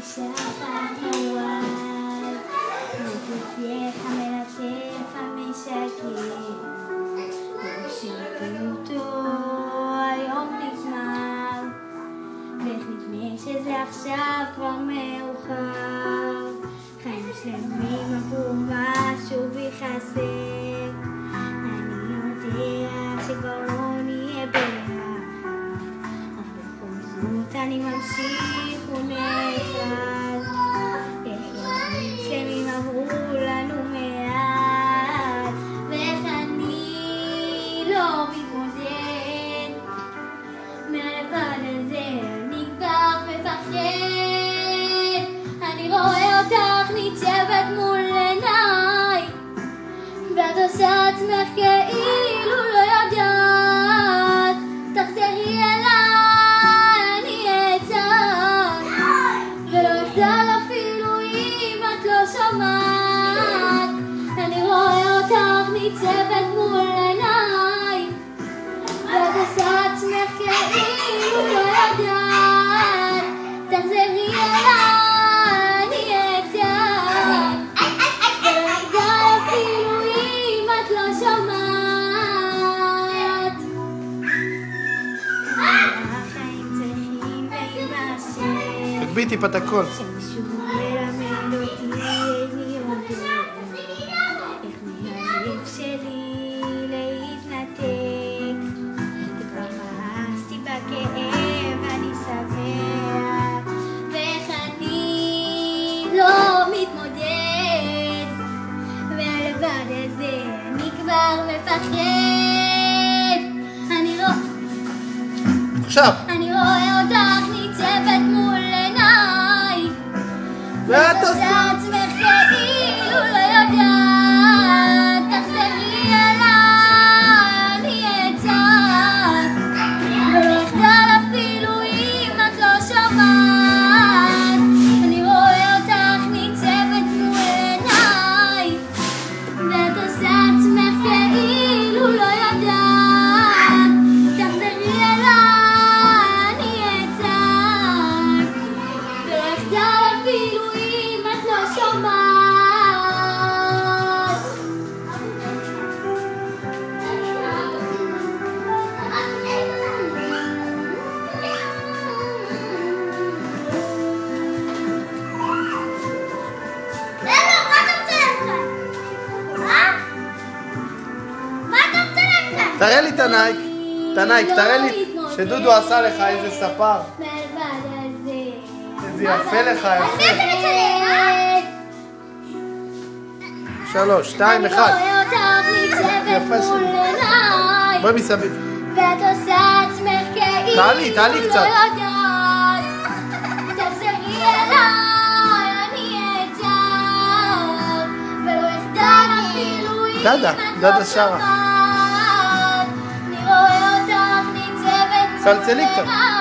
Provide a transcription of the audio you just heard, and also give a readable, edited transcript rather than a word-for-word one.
שפת הוואי, ותפייך המלטף המשקר, ושפטו היום נגמר, ואיך נדמה שזה עכשיו כבר מאוחר, חיים שלמים עבור משהו בחסר, אני יודע שכבר לא נהיה ביחד, אך בכל זאת אני ממשיך ונאחז, איך ימים שלמים עברו לנו מעט, ואיך אני לא מתמודד, מהלבד הזה אני כבר מפחד, אני רואה אותך ניצבת מול עיניי, ואת עושה עצמך כאילו לא יודעת, תחזרי אליי, אני אצעק, ולא אכדל אפילו אם את לא שומעת, אני רואה אותך ניצבת מול עיניי, ואת עושה עצמך כאילו לא יודעת, תחזרי אליי, אני אצעק, ולא אכדל אפילו אם את לא שומעת. החיים צריכים להימשך, תגבי טיפה את הקול. שמישהו מלמד אותי להיות איך מהלב שלי להתנתק, וכבר מאסתי בכאב אני שבע, ואיך אני לא מתמודד, והלבד הזה אני כבר מפחד, עכשיו. אני רואה אותך ניצבת מול עיניי, ואת עושה עצמך כאילו לא יודעת, תחזרי אליי, אני אצעק, ולא אכדל אפילו אם את לא שומעת, אני רואה אותך ניצבת מול עיניי, ואת עושה עצמך כאילו לא יודעת, תחזרי אליי, אני אצעק, ולא אכדל אפילו אם את לא שומעת. תראה לי את הנייק. את הנייק, תראה לי שדודו עשה לך איזה ספר. איזה יפה לך, יפה. 3, 2, 1. יפה שלי. בואי מסביב. ואת עושה עצמך כאילו תעלי לא קצת. יודעת, תחזרי אליי, אני אצעק, ולא אכדל אפילו אם דדה, את דדה לא שרה. שומעת, אני רואה אותך ניצבת מול צלצלי קצת. עיניי,